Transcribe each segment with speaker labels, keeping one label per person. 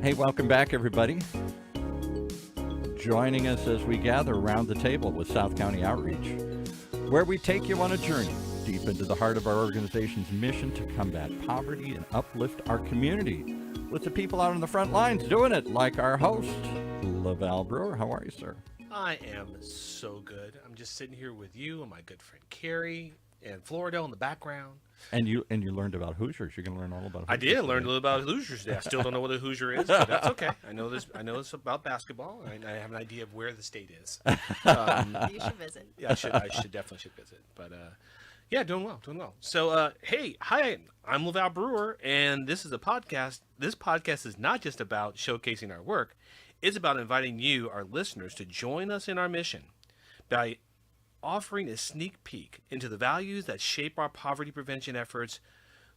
Speaker 1: Hey, welcome back, everybody. Joining us as we gather around the table with South County Outreach, where we take you on a journey deep into the heart of our organization's mission to combat poverty and uplift our community with the people out on the front lines doing it, like our host, Laval Brewer. How are you, sir?
Speaker 2: I am so good. I'm just sitting here with you and my good friend Carrie and Florida in the background.
Speaker 1: And you learned about Hoosiers. You're going to learn all about Hoosiers.
Speaker 2: I did learn a little about Hoosiers today. I still don't know what a Hoosier is, but that's okay. I know this. I know it's about basketball. I have an idea of where the state is.
Speaker 3: You should visit.
Speaker 2: Yeah, I definitely visit. But yeah, doing well. So hey, hi, I'm Laval Brewer, and this is a podcast. This podcast is not just about showcasing our work. It's about inviting you, our listeners, to join us in our mission by offering a sneak peek into the values that shape our poverty prevention efforts,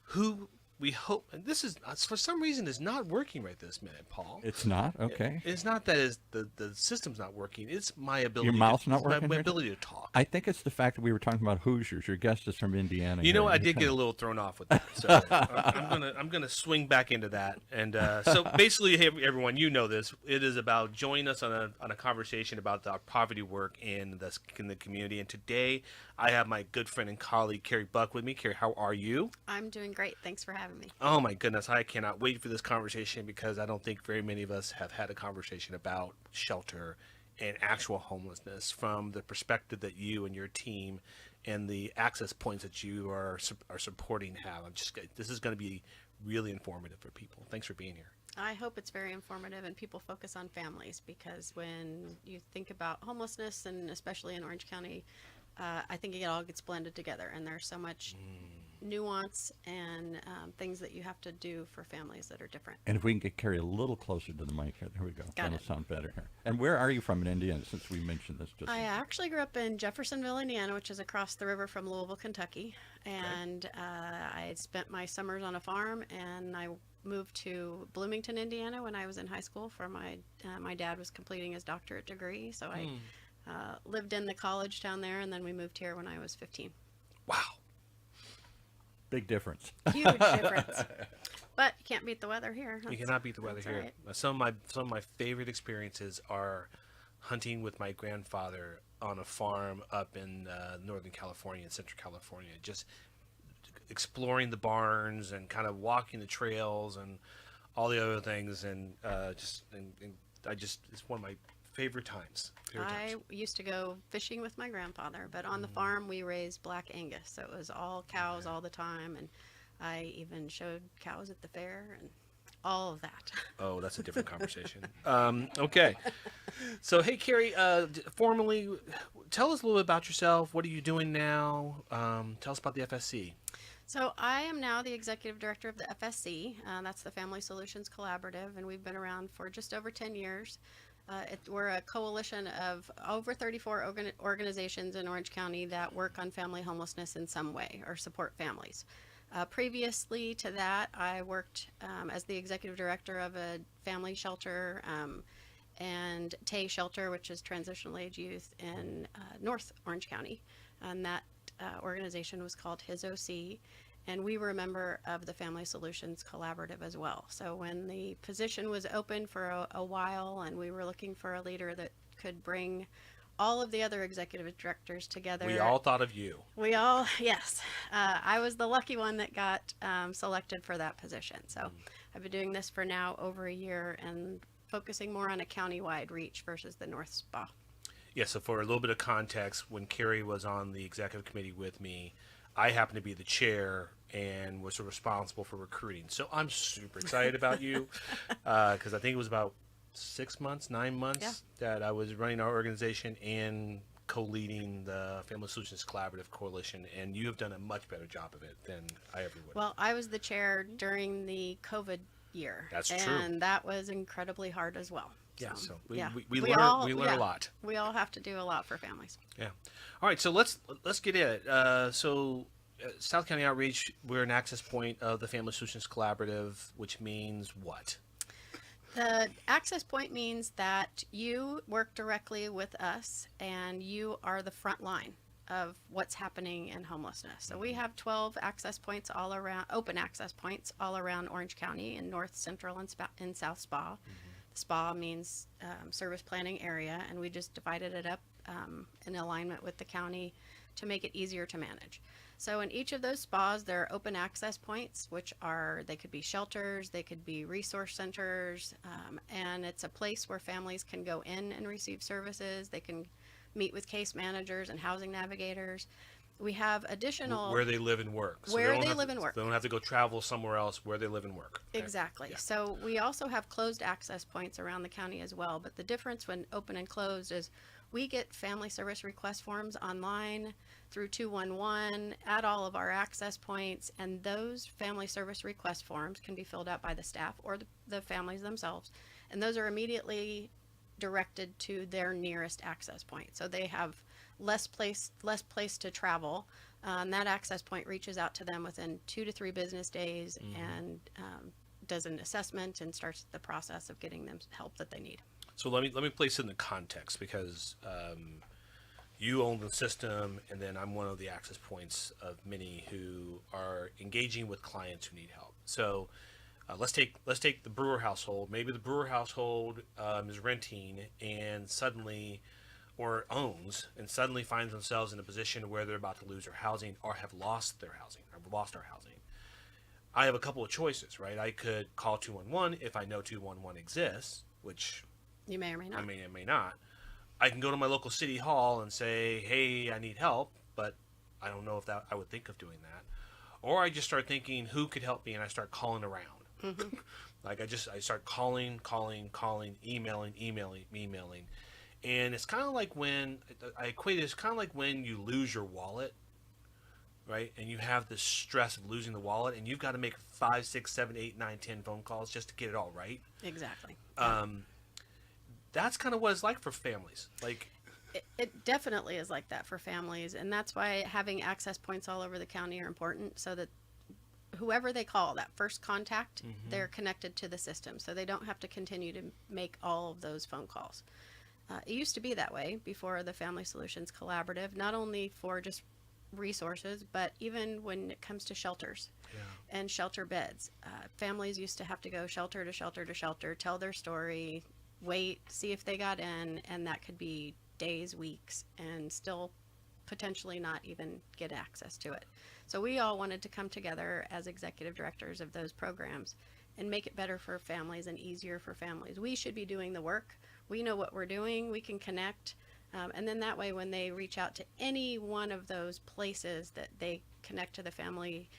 Speaker 2: who we hope, and this is, for some reason, is not working right this minute, Paul.
Speaker 1: It's not? Okay.
Speaker 2: It's not that the system's not working. It's my ability.
Speaker 1: Your mouth's not working?
Speaker 2: My ability to talk.
Speaker 1: I think it's the fact that we were talking about Hoosiers. Your guest is from Indiana.
Speaker 2: You know what? I did get a little thrown off with that. So I'm gonna swing back into that. And so basically, hey, everyone, you know this. It is about joining us on a conversation about our poverty work in the community. And today, I have my good friend and colleague Carrie Buck with me. Carrie, how are you?
Speaker 3: I'm doing great. Thanks for having me.
Speaker 2: Oh my goodness, I cannot wait for this conversation because I don't think very many of us have had a conversation about shelter and actual homelessness from the perspective that you and your team and the access points that you are supporting have. This is going to be really informative for people. Thanks for being here.
Speaker 3: I hope it's very informative and people focus on families, because when you think about homelessness, and especially in Orange County, I think it all gets blended together, and there's so much nuance and things that you have to do for families that are different.
Speaker 1: And if we can get Carrie a little closer to the mic here, there we go.
Speaker 3: That'll
Speaker 1: sound better here. And where are you from in Indiana, since we mentioned this?
Speaker 3: I actually grew up in Jeffersonville, Indiana, which is across the river from Louisville, Kentucky. And I spent my summers on a farm, and I moved to Bloomington, Indiana when I was in high school for my dad was completing his doctorate degree. So I lived in the college down there, and then we moved here when I was 15.
Speaker 2: Wow.
Speaker 1: Big difference.
Speaker 3: Huge difference. But you can't beat the weather here.
Speaker 2: You cannot beat the weather here. Right. Some of my favorite experiences are hunting with my grandfather on a farm up in Northern California and Central California. Just exploring the barns and kind of walking the trails and all the other things, and it's one of my favorite times.
Speaker 3: I used to go fishing with my grandfather, but on the farm we raised Black Angus, so it was all cows all the time, and I even showed cows at the fair and all of that.
Speaker 2: Oh, that's a different conversation. Okay. So, hey, Carrie, formally, tell us a little bit about yourself. What are you doing now? Tell us about the FSC.
Speaker 3: So I am now the executive director of the FSC. That's the Family Solutions Collaborative, and we've been around for just over 10 years. We're a coalition of over 34 organizations in Orange County that work on family homelessness in some way or support families. Previously to that, I worked as the executive director of a family shelter and TAY shelter, which is transitional age youth in North Orange County. And that organization was called His OC. And we were a member of the Family Solutions Collaborative as well. So when the position was open for a while, and we were looking for a leader that could bring all of the other executive directors together.
Speaker 2: We all thought of you.
Speaker 3: Yes. I was the lucky one that got selected for that position. So I've been doing this for now over a year and focusing more on a county-wide reach versus the North SPA.
Speaker 2: Yeah, so for a little bit of context, when Carrie was on the executive committee with me, I happened to be the chair and was responsible for recruiting. So I'm super excited about you because I think it was about 9 months that I was running our organization and co-leading the Family Solutions Collaborative Coalition, and you have done a much better job of it than I ever would.
Speaker 3: Well, I was the chair during the COVID year.
Speaker 2: That's true.
Speaker 3: And that was incredibly hard as well.
Speaker 2: Yeah, so we learn a lot.
Speaker 3: We all have to do a lot for families.
Speaker 2: Yeah. All right, so let's get it. South County Outreach, we're an access point of the Family Solutions Collaborative, which means what?
Speaker 3: The access point means that you work directly with us and you are the front line. of what's happening in homelessness. So we have 12 access points all around, open access points all around Orange County in North Central and South Spa. SPA means service planning area, and we just divided it up in alignment with the county to make it easier to manage. So in each of those spas, there are open access points, which are, they could be shelters, they could be resource centers, and it's a place where families can go in and receive services. They can meet with case managers and housing navigators. We have additional...
Speaker 2: Where they live and work. So
Speaker 3: where they live and work.
Speaker 2: They don't have to go travel somewhere else, where they live and work. Okay.
Speaker 3: Exactly.
Speaker 2: Yeah.
Speaker 3: So we also have closed access points around the county as well. But the difference when open and closed is we get family service request forms online through 211 at all of our access points. And those family service request forms can be filled out by the staff or the families themselves. And those are immediately directed to their nearest access point. So they have less place to travel. That access point reaches out to them within 2 to 3 business days and does an assessment and starts the process of getting them help that they need.
Speaker 2: So let me place it in the context, because you own the system, and then I'm one of the access points of many who are engaging with clients who need help. So let's take the Brewer household. Maybe the Brewer household is renting and suddenly, or owns, and suddenly finds themselves in a position where they're about to lose their housing or have lost their housing, or lost our housing. I have a couple of choices, right? I could call 211 if I know 211 exists, which
Speaker 3: You may or may not.
Speaker 2: I may not. I can go to my local city hall and say, hey, I need help, but I don't know if that I would think of doing that. Or I just start thinking, who could help me, and I start calling around. Like I start calling, emailing. And it's kind of like when, I equate it, it's kind of like when you lose your wallet, right? And you have this stress of losing the wallet, and you've got to make 5, 6, 7, 8, 9, 10 phone calls just to get it all right.
Speaker 3: Exactly.
Speaker 2: That's kind of what it's like for families. Like,
Speaker 3: it definitely is like that for families, and that's why having access points all over the county are important, so that whoever they call, that first contact, they're connected to the system, so they don't have to continue to make all of those phone calls. It used to be that way before the Family Solutions Collaborative, not only for just resources, but even when it comes to shelters and shelter beds. Families used to have to go shelter to shelter to shelter, tell their story, wait, see if they got in, and that could be days, weeks, and still potentially not even get access to it. So we all wanted to come together as executive directors of those programs and make it better for families and easier for families. We should be doing the work. We know what we're doing. We can connect. And then that way, when they reach out to any one of those places that they connect to the family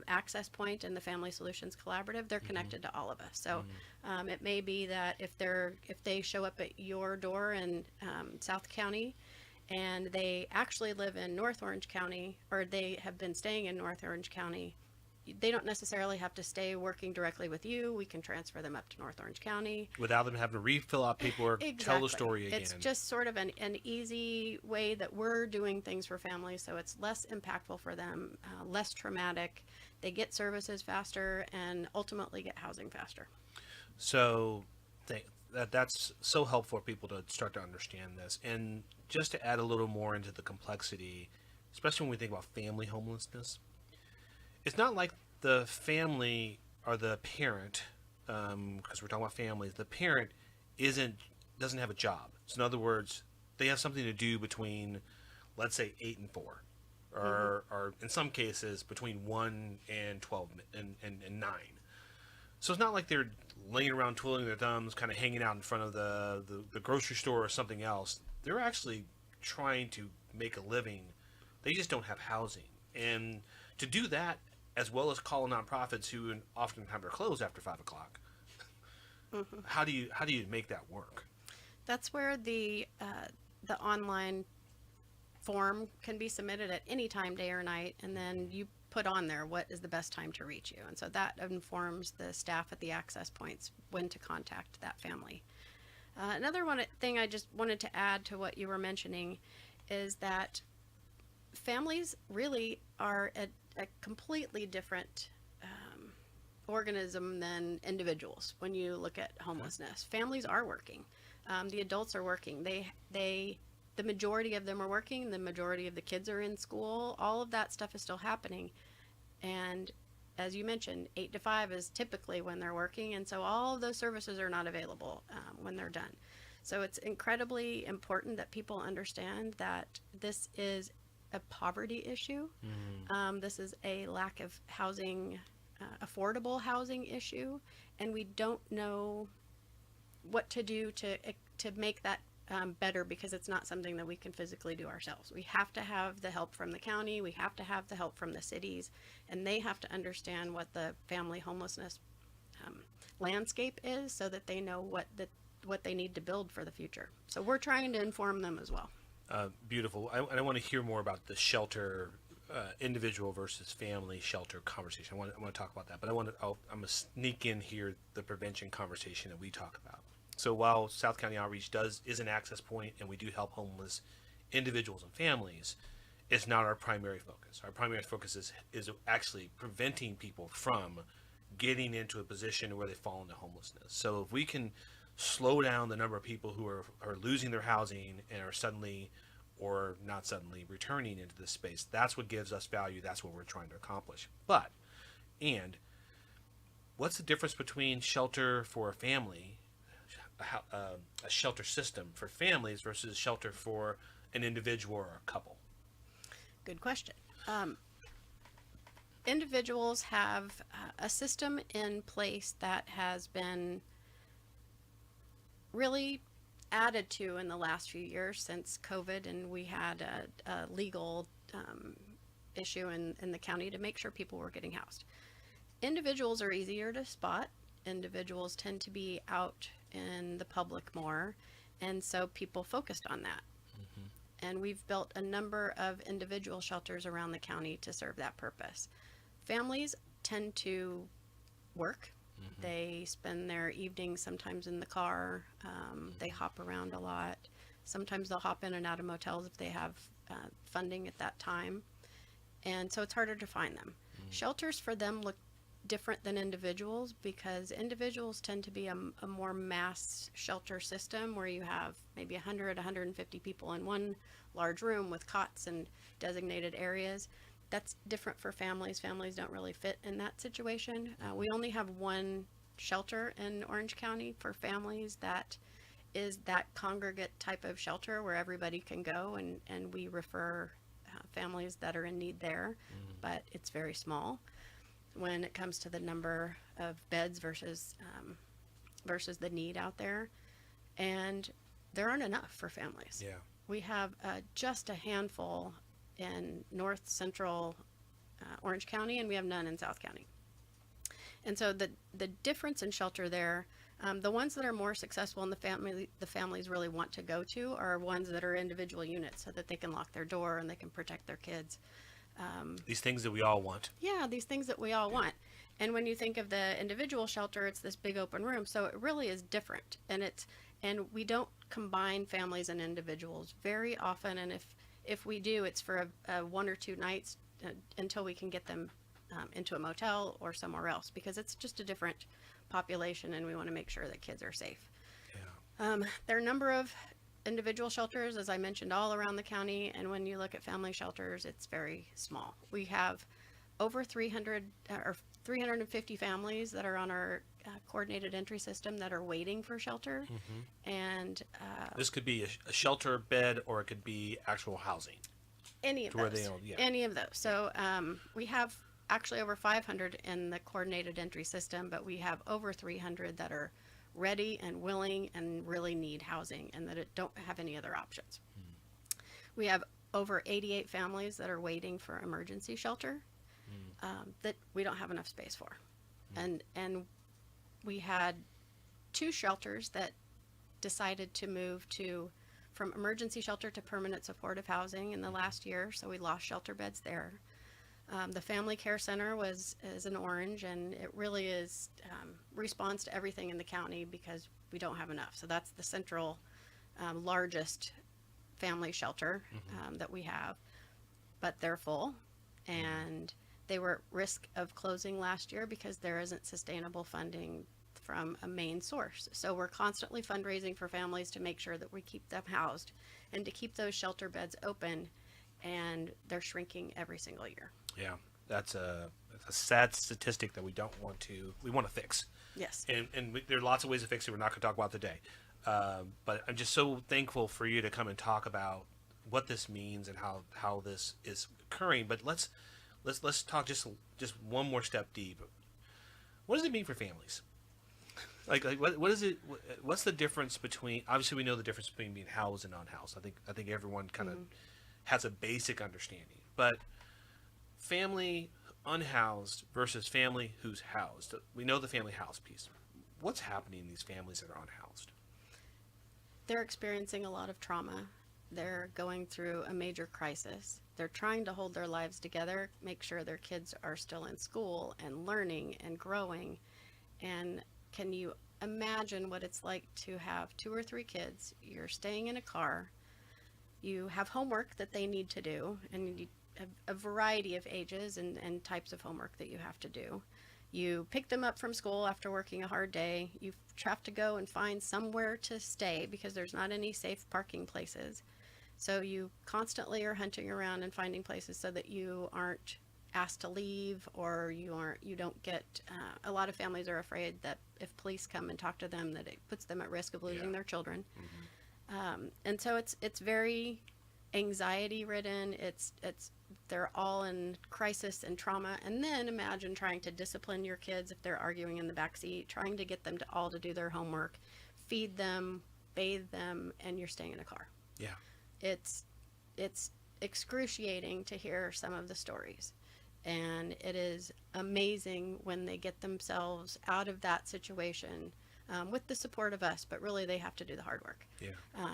Speaker 3: access point and the Family Solutions Collaborative, they're connected to all of us. So it may be that if they show up at your door in South County, and they actually live in North Orange County, or they have been staying in North Orange County, they don't necessarily have to stay working directly with you. We can transfer them up to North Orange County.
Speaker 2: without them having to refill out paperwork, tell the story again.
Speaker 3: It's just sort of an easy way that we're doing things for families, so it's less impactful for them, less traumatic. They get services faster and ultimately get housing faster.
Speaker 2: So that's so helpful for people to start to understand this. And just to add a little more into the complexity, especially when we think about family homelessness, it's not like the family or the parent, because we're talking about families, the parent doesn't have a job. So in other words, they have something to do between, let's say, 8 and 4, or in some cases between 1 and 12 and 9. So it's not like they're laying around twiddling their thumbs, kind of hanging out in front of the grocery store or something else. They're actually trying to make a living. They just don't have housing. And to do that, as well as call nonprofits who oftentimes are closed after 5 o'clock, how do you make that work?
Speaker 3: That's where the online form can be submitted at any time, day or night, and then you put on there what is the best time to reach you, and so that informs the staff at the access points when to contact that family. Another thing I just wanted to add to what you were mentioning is that families really are a completely different organism than individuals. When you look at homelessness, families are working. The adults are working. The the majority of them are working, the majority of the kids are in school, all of that stuff is still happening. And as you mentioned, 8 to 5 is typically when they're working, and so all of those services are not available when they're done. So it's incredibly important that people understand that this is a poverty issue. This is a lack of housing, affordable housing issue, and we don't know what to do to make that better, because it's not something that we can physically do ourselves. We have to have the help from the county, we have to have the help from the cities, and they have to understand what the family homelessness landscape is, so that they know what they need to build for the future. So we're trying to inform them as well.
Speaker 2: Beautiful. I want to hear more about the shelter, individual versus family shelter conversation. I want to talk about that, but I'm going to sneak in here the prevention conversation that we talk about. So while South County Outreach is an access point, and we do help homeless individuals and families, it's not our primary focus. Our primary focus is actually preventing people from getting into a position where they fall into homelessness. So if we can slow down the number of people who are losing their housing and are suddenly or not suddenly returning into this space, that's what gives us value. That's what we're trying to accomplish. And what's the difference between shelter for a family, a shelter system for families, versus shelter for an individual or a couple?
Speaker 3: Good question. Individuals have a system in place that has been really added to in the last few years since COVID, and we had a legal issue in the county to make sure people were getting housed. Individuals are easier to spot. Individuals tend to be out in the public more, and so people focused on that. And we've built a number of individual shelters around the county to serve that purpose. Families tend to work. They spend their evenings sometimes in the car. They hop around a lot. Sometimes they'll hop in and out of motels if they have funding at that time. And so it's harder to find them. Shelters for them look different than individuals, because individuals tend to be a more mass shelter system where you have maybe 100, 150 people in one large room with cots and designated areas. That's different for families. Families don't really fit in that situation. We only have one shelter in Orange County for families that is that congregate type of shelter where everybody can go, and we refer families that are in need there, but it's very small when it comes to the number of beds versus the need out there. And there aren't enough for families.
Speaker 2: Yeah.
Speaker 3: We have just a handful in north central Orange County, and we have none in South County. And so the difference in shelter there, the ones that are more successful and the families really want to go to are ones that are individual units, so that they can lock their door and they can protect their kids.
Speaker 2: These things that we all want.
Speaker 3: Yeah, these things that we all want. And when you think of the individual shelter, it's this big open room, so it really is different. And we don't combine families and individuals very often, and if we do, it's for a 1 or 2 nights until we can get them into a motel or somewhere else, because it's just a different population, and we want to make sure that kids are safe.
Speaker 2: Yeah.
Speaker 3: There are a number of individual shelters, as I mentioned, all around the county, and when you look at family shelters, it's very small. We have over 300 or 350 families that are on our coordinated entry system that are waiting for shelter. And
Speaker 2: This could be a shelter bed, or it could be actual housing.
Speaker 3: any of
Speaker 2: To where
Speaker 3: those.
Speaker 2: they own, yeah.
Speaker 3: Any of those. So we have actually over 500 in the coordinated entry system, but we have over 300 that are ready and willing and really need housing, and that don't have any other options. We have over 88 families that are waiting for emergency shelter that we don't have enough space for. And we had 2 shelters that decided to move from emergency shelter to permanent supportive housing in the last year, so we lost shelter beds there. The family care center is in Orange, and it really is responds to everything in the county because we don't have enough. So that's the central largest family shelter that we have, but they're full, and they were at risk of closing last year because there isn't sustainable funding from a main source. So we're constantly fundraising for families to make sure that we keep them housed and to keep those shelter beds open, and they're shrinking every single year.
Speaker 2: Yeah, that's a sad statistic that we want to fix.
Speaker 3: Yes.
Speaker 2: And there are lots of ways to fix it. We're not going to talk about today. But I'm just so thankful for you to come and talk about what this means and how this is occurring. But let's talk just one more step deep. What does it mean for families? Like what is it? What's the difference between? Obviously, we know the difference between being housed and unhoused. I think everyone kind of has a basic understanding. But family unhoused versus family who's housed. We know the family housed piece. What's happening in these families that are unhoused?
Speaker 3: They're experiencing a lot of trauma. They're going through a major crisis. They're trying to hold their lives together, make sure their kids are still in school and learning and growing. And can you imagine what it's like to have 2 or 3 kids? You're staying in a car. You have homework that they need to do, and you have a variety of ages and types of homework that you have to do. You pick them up from school after working a hard day. You have to go and find somewhere to stay because there's not any safe parking places. So you constantly are hunting around and finding places so that you aren't asked to leave, or you don't get, a lot of families are afraid that if police come and talk to them, that it puts them at risk of losing their children. And so it's very anxiety ridden. They're all in crisis and trauma. And then imagine trying to discipline your kids if they're arguing in the back seat, trying to get them to do their homework, feed them, bathe them, and you're staying in a car.
Speaker 2: Yeah.
Speaker 3: It's excruciating to hear some of the stories. And it is amazing when they get themselves out of that situation with the support of us, but really they have to do the hard work.
Speaker 2: Yeah.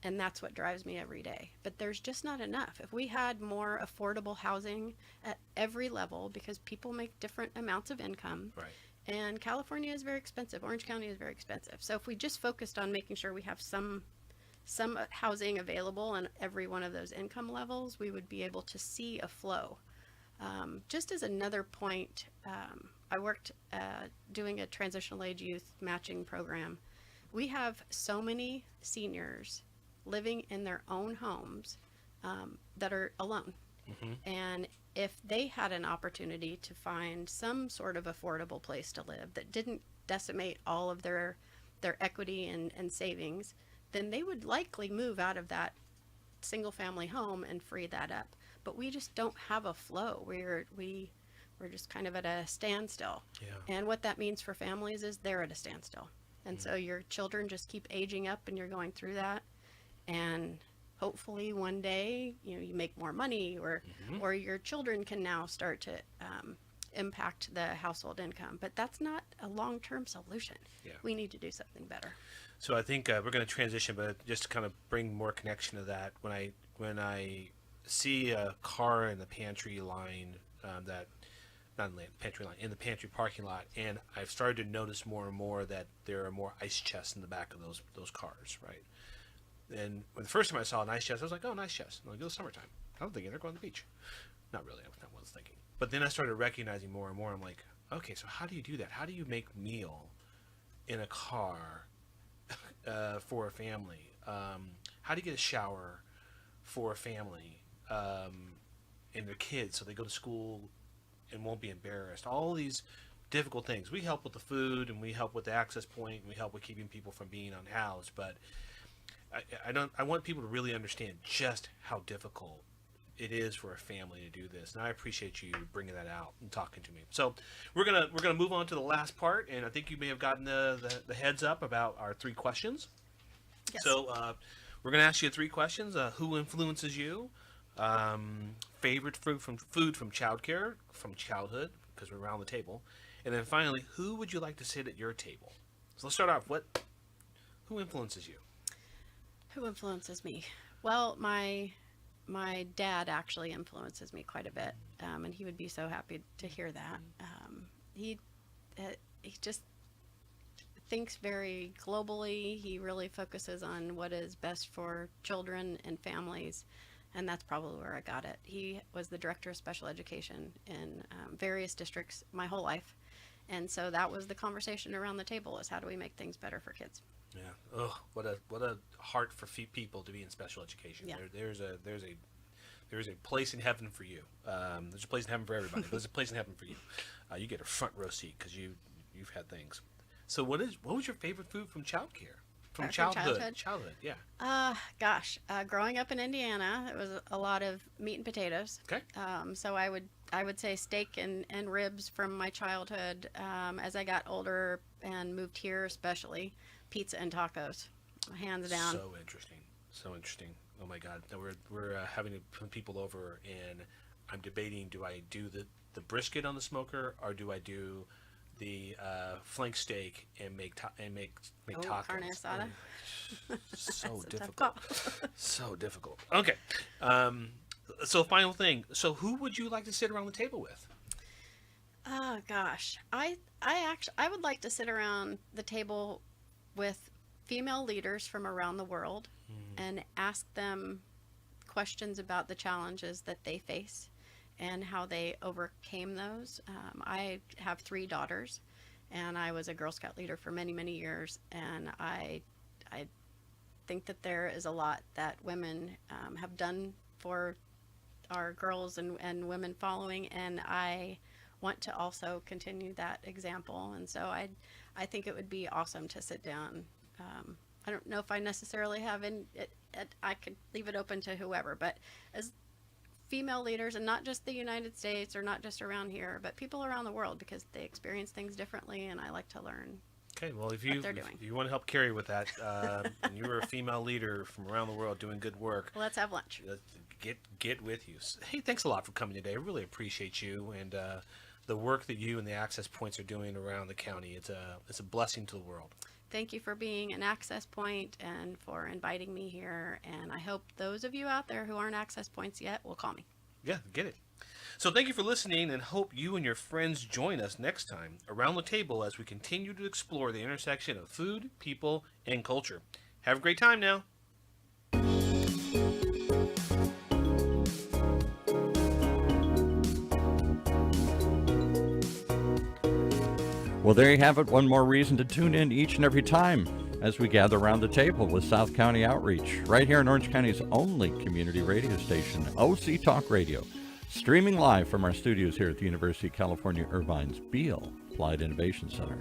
Speaker 3: And that's what drives me every day. But there's just not enough. If we had more affordable housing at every level, because people make different amounts of income,
Speaker 2: Right.
Speaker 3: and California is very expensive, Orange County is very expensive. So if we just focused on making sure we have some housing available on every one of those income levels, we would be able to see a flow. Just as another point, I worked doing a transitional age youth matching program. We have so many seniors living in their own homes that are alone. And if they had an opportunity to find some sort of affordable place to live that didn't decimate all of their equity and savings, then they would likely move out of that single family home and free that up. But we just don't have a flow. We're just kind of at a standstill.
Speaker 2: Yeah.
Speaker 3: And what that means for families is they're at a standstill. And so your children just keep aging up, and you're going through that. And hopefully one day, you make more money, or your children can now start to impact the household income. But that's not a long-term solution.
Speaker 2: Yeah.
Speaker 3: We need to do something better.
Speaker 2: So I think we're going to transition, but just to kind of bring more connection to that, when I see a car in the pantry line, in the pantry parking lot, and I've started to notice more and more that there are more ice chests in the back of those cars, right? And when the first time I saw an ice chest, I was like, oh, nice chest. I'm like, it was summertime. I was thinking they're going to the beach. Not really, that's not what I was thinking. But then I started recognizing more and more. I'm like, okay, so how do you do that? How do you make meal in a car for a family? How do you get a shower for a family and their kids so they go to school and won't be embarrassed? All these difficult things. We help with the food, and we help with the access point, and we help with keeping people from being unhoused. But I want people to really understand just how difficult it is for a family to do this, and I appreciate you bringing that out and talking to me. So we're gonna move on to the last part, and I think you may have gotten the heads up about our 3 questions.
Speaker 3: Yes.
Speaker 2: So we're gonna ask you 3 questions. Who influences you? Favorite food from childhood, because we're around the table, and then finally, who would you like to sit at your table? So let's start off. Who influences you?
Speaker 3: Who influences me? Well, my dad actually influences me quite a bit, and he would be so happy to hear that. He just thinks very globally. He really focuses on what is best for children and families, and that's probably where I got it. He was the director of special education in various districts my whole life, And so that was the conversation around the table, is how do we make things better for kids?
Speaker 2: Yeah. Oh, what a heart for people to be in special education.
Speaker 3: Yeah.
Speaker 2: There's a place in heaven for you. There's a place in heaven for everybody. But there's a place in heaven for you. You get a front row seat because you've had things. So what was your favorite food from childcare? From childhood.
Speaker 3: Gosh, growing up in Indiana, it was a lot of meat and potatoes.
Speaker 2: Okay.
Speaker 3: So I would say steak and ribs from my childhood. As I got older and moved here, especially pizza and tacos, hands down.
Speaker 2: So interesting. Oh my God. Now we're having some people over, and I'm debating: do I do the brisket on the smoker, or do I do the flank steak and make tacos?
Speaker 3: Carne asada.
Speaker 2: So
Speaker 3: That's a tough
Speaker 2: difficult. So difficult. Okay. So final thing. So who would you like to sit around the table with?
Speaker 3: Oh gosh, I would like to sit around the table with female leaders from around the world and ask them questions about the challenges that they face and how they overcame those. I have 3 daughters, and I was a Girl Scout leader for many, many years, and I think that there is a lot that women have done for our girls and women following, and I want to also continue that example. And so I think it would be awesome to sit down. I don't know if I necessarily have I could leave it open to whoever, but as female leaders, and not just the United States or not just around here, but people around the world, because they experience things differently, and I like to learn.
Speaker 2: Okay, well, if you want to help Carrie with that, and you're a female leader from around the world doing good work,
Speaker 3: Let's have lunch.
Speaker 2: Get with you. Hey, thanks a lot for coming today. I really appreciate you and the work that you and the Access Points are doing around the county. It's a blessing to the world.
Speaker 3: Thank you for being an access point and for inviting me here. And I hope those of you out there who aren't access points yet will call me.
Speaker 2: Yeah, get it. So thank you for listening, and hope you and your friends join us next time around the table as we continue to explore the intersection of food, people, and culture. Have a great time now.
Speaker 1: Well, there you have it. One more reason to tune in each and every time as we gather around the table with South County Outreach, right here in Orange County's only community radio station, OC Talk Radio, streaming live from our studios here at the University of California, Irvine's Beale Applied Innovation Center.